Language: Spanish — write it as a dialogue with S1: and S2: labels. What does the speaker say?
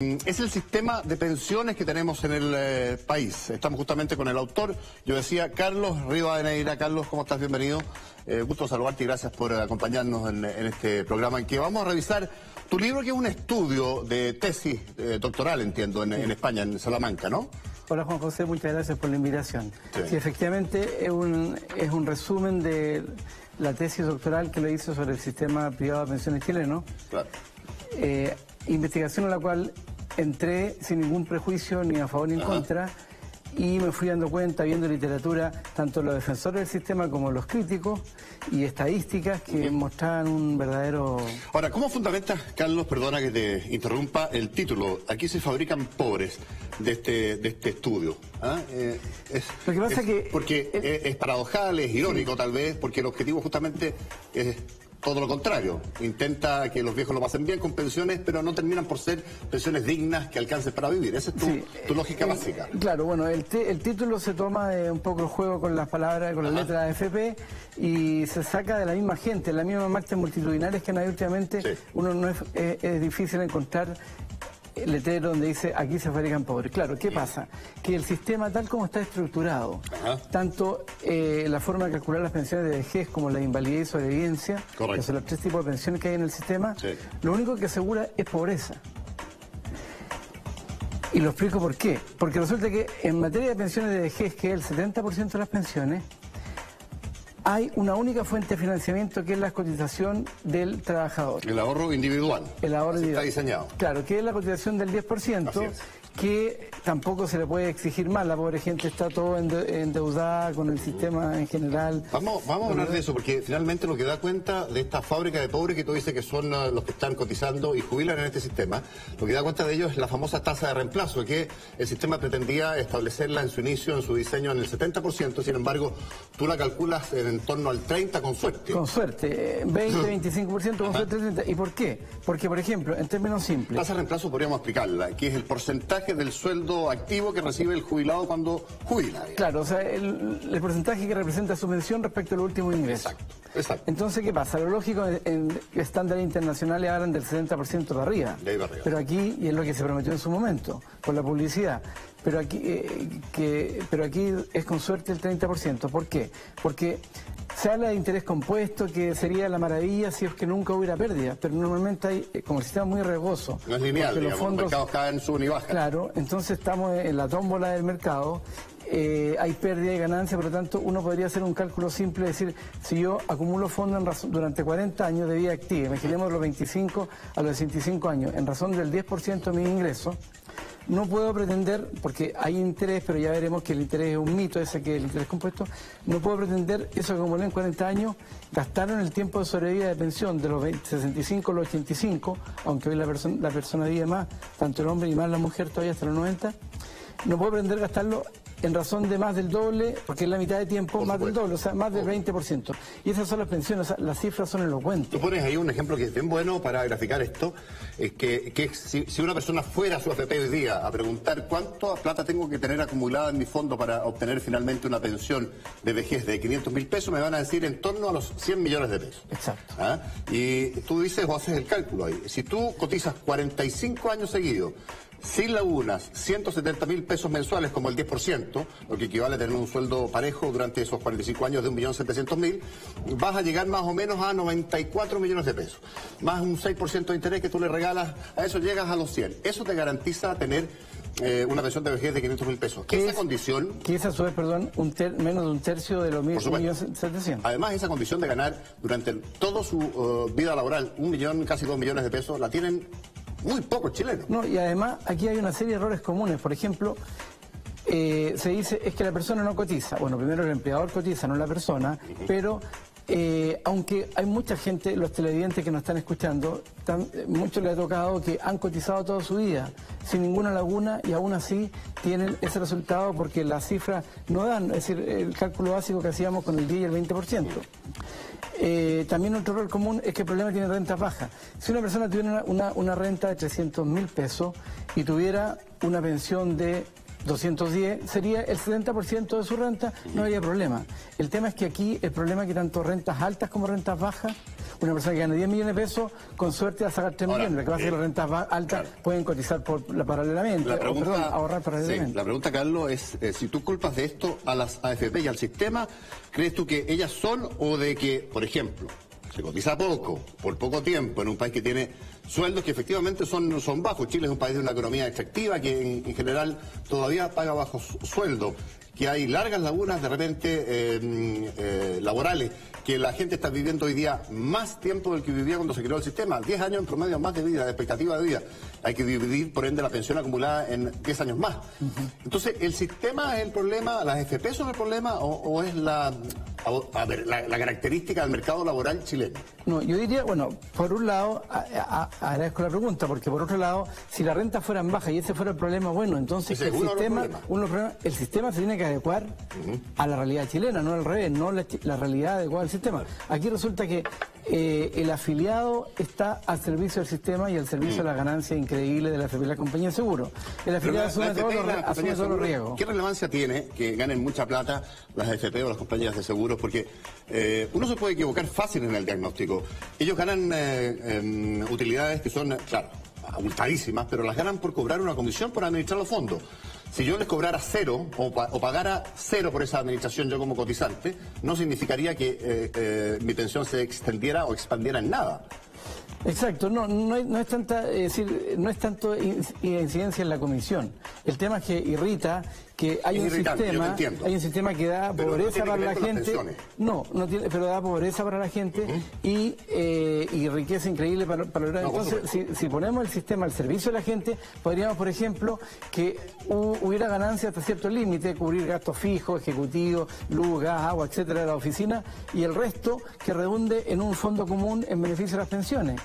S1: Es el sistema de pensiones que tenemos en el país. Estamos justamente con el autor, yo decía, Carlos Rivadeneira. Carlos, ¿cómo estás? Bienvenido. Gusto saludarte y gracias por acompañarnos en este programa en que vamos a revisar tu libro, que es un estudio de tesis doctoral, entiendo, en España, en Salamanca, ¿no?
S2: Hola Juan José, muchas gracias por la invitación.
S1: Sí.
S2: Sí, efectivamente es un resumen de la tesis doctoral que lo hice sobre el sistema privado de pensiones chileno.
S1: Claro.
S2: Investigación a la cual entré sin ningún prejuicio ni a favor ni en contra, y me fui dando cuenta, viendo literatura, tanto los defensores del sistema como los críticos, y estadísticas que mostraban un verdadero...
S1: Ahora, ¿cómo fundamentas, Carlos, perdona que te interrumpa, el título? Aquí se fabrican pobres de este estudio.
S2: Lo que pasa que...
S1: Porque es paradojal, es irónico tal vez, porque el objetivo justamente es todo lo contrario. Intenta que los viejos lo pasen bien con pensiones, pero no terminan por ser pensiones dignas que alcancen para vivir. Esa es tu lógica básica.
S2: Claro, bueno, el título se toma de un poco el juego con las palabras, con las letras de AFP, y se saca de la misma gente, las mismas marchas multitudinarias que han habido últimamente. Sí. Uno no es difícil encontrar el letrero donde dice aquí se fabrican pobres. Claro, ¿qué pasa? Que el sistema tal como está estructurado, tanto la forma de calcular las pensiones de vejez como la invalidez y sobrevivencia, que son los tres tipos de pensiones que hay en el sistema, lo único que asegura es pobreza. Y lo explico por qué. Porque resulta que en materia de pensiones de vejez, que es el 70% de las pensiones, hay una única fuente de financiamiento, que es la cotización del trabajador.
S1: El ahorro individual.
S2: El ahorro individual.
S1: Está diseñado.
S2: Claro, que es la cotización del 10%, que tampoco se le puede exigir más. La pobre gente está todo endeudada con el sistema en general.
S1: Vamos a hablar de eso, porque finalmente lo que da cuenta de esta fábrica de pobres que tú dices que son los que están cotizando y jubilan en este sistema, lo que da cuenta de ellos es la famosa tasa de reemplazo, que el sistema pretendía establecerla en su inicio, en su diseño, en el 70%, sin embargo, tú la calculas en torno al 30% con suerte.
S2: Con suerte, 20, 25% con suerte, 30%. ¿Y por qué? Porque, por ejemplo, en términos simples...
S1: Tasa de reemplazo podríamos explicarla, que es el porcentaje del sueldo activo que recibe el jubilado cuando jubila.
S2: Claro, o sea, el porcentaje que representa su pensión respecto al último ingreso.
S1: Exacto.
S2: Entonces, ¿qué pasa? Lo lógico, en estándares internacionales hablan del 70% de arriba.
S1: De ahí para arriba.
S2: Pero aquí, y es lo que se prometió en su momento, por la publicidad, pero aquí es con suerte el 30%. ¿Por qué? Porque se habla de interés compuesto, que sería la maravilla si es que nunca hubiera pérdida, pero normalmente hay, como el sistema es muy riesgoso.
S1: No es lineal, digamos, los mercados caen, suben y bajan.
S2: Claro, entonces estamos en la tómbola del mercado, hay pérdida y ganancia, por lo tanto uno podría hacer un cálculo simple, decir, si yo acumulo fondos durante 40 años de vida activa, imaginemos de los 25 a los 65 años, en razón del 10% de mis ingresos, no puedo pretender, porque hay interés, pero ya veremos que el interés es un mito, ese que el interés compuesto, no puedo pretender eso que acumulé en 40 años, gastarlo en el tiempo de sobrevida de pensión de los 65 a los 85, aunque hoy la persona vive más, tanto el hombre y más la mujer todavía hasta los 90, no puedo pretender gastarlo en razón de más del doble, porque es la mitad de tiempo, más del doble, o sea, más del 20%. Y esas son las pensiones, o sea, las cifras son elocuentes.
S1: Tú pones ahí un ejemplo que es bien bueno para graficar esto, es que si una persona fuera a su AFP hoy día a preguntar cuánta plata tengo que tener acumulada en mi fondo para obtener finalmente una pensión de vejez de 500.000 pesos, me van a decir en torno a los 100 millones de pesos.
S2: Exacto.
S1: Y tú dices o haces el cálculo ahí. Si tú cotizas 45 años seguidos, sin lagunas, 170.000 pesos mensuales como el 10%, lo que equivale a tener un sueldo parejo durante esos 45 años de 1.700.000, vas a llegar más o menos a 94 millones de pesos. Más un 6% de interés que tú le regalas, a eso llegas a los 100. Eso te garantiza tener una pensión de vejez de 500.000 pesos. Esa condición...
S2: Que es a su vez, perdón, menos de un tercio de los 1.700.000.
S1: Además, esa condición de ganar durante toda su vida laboral 1 millón, casi 2 millones de pesos, la tienen muy pocos chilenos.
S2: No, y además aquí hay una serie de errores comunes. Por ejemplo, se dice es que la persona no cotiza. Bueno, primero el empleador cotiza, no la persona, pero aunque hay mucha gente, los televidentes que nos están escuchando, muchos les ha tocado que han cotizado toda su vida sin ninguna laguna y aún así tienen ese resultado porque las cifras no dan, es decir, el cálculo básico que hacíamos con el 10 y el 20%. También otro error común es que el problema tiene rentas bajas. Si una persona tuviera una renta de 300.000 pesos y tuviera una pensión de 210, sería el 70% de su renta, no habría problema. El tema es que aquí el problema es que tanto rentas altas como rentas bajas, una persona que gana 10 millones de pesos, con suerte va a sacar 3 millones. Lo que pasa es que las rentas altas pueden cotizar paralelamente, ahorrar paralelamente.
S1: Sí, la pregunta, Carlos, es si tú culpas de esto a las AFP y al sistema, ¿crees tú que ellas son o de que, por ejemplo, se cotiza poco, por poco tiempo, en un país que tiene sueldos que efectivamente son bajos? Chile es un país de una economía extractiva que en general todavía paga bajos sueldos, que hay largas lagunas de repente laborales, que la gente está viviendo hoy día más tiempo del que vivía cuando se creó el sistema, 10 años en promedio más de vida, de expectativa de vida. Hay que dividir, por ende, la pensión acumulada en 10 años más. Entonces, ¿el sistema es el problema, las FP son el problema o es la característica del mercado laboral chileno?
S2: No, yo diría, bueno, por un lado, agradezco la pregunta, porque por otro lado, si las rentas fueran bajas y ese fuera el problema, bueno, entonces el sistema se tiene que adecuar a la realidad chilena, no al revés, no la realidad adecuada al sistema. Aquí resulta que el afiliado está al servicio del sistema y al servicio de la ganancia increíble de la FP y la compañía de seguro. El afiliado asume todos los riesgos.
S1: ¿Qué relevancia tiene que ganen mucha plata las FP o las compañías de seguros? Porque uno se puede equivocar fácil en el diagnóstico. Ellos ganan utilidades que son, claro, abultadísimas, pero las ganan por cobrar una comisión por administrar los fondos. Si yo les cobrara cero o pagara cero por esa administración yo como cotizante, no significaría que mi pensión se extendiera o expandiera en nada.
S2: Exacto, no es tanta, no es tanto incidencia en la comisión. El tema es que irrita que hay un sistema que da pobreza para la gente. No tiene, pero da pobreza para la gente y riqueza increíble para lograr. Entonces, si ponemos el sistema al servicio de la gente, podríamos, por ejemplo, que hubiera ganancia hasta cierto límite, cubrir gastos fijos, ejecutivos, luz, gas, agua, etcétera, de la oficina, y el resto que redunde en un fondo común en beneficio de las pensiones.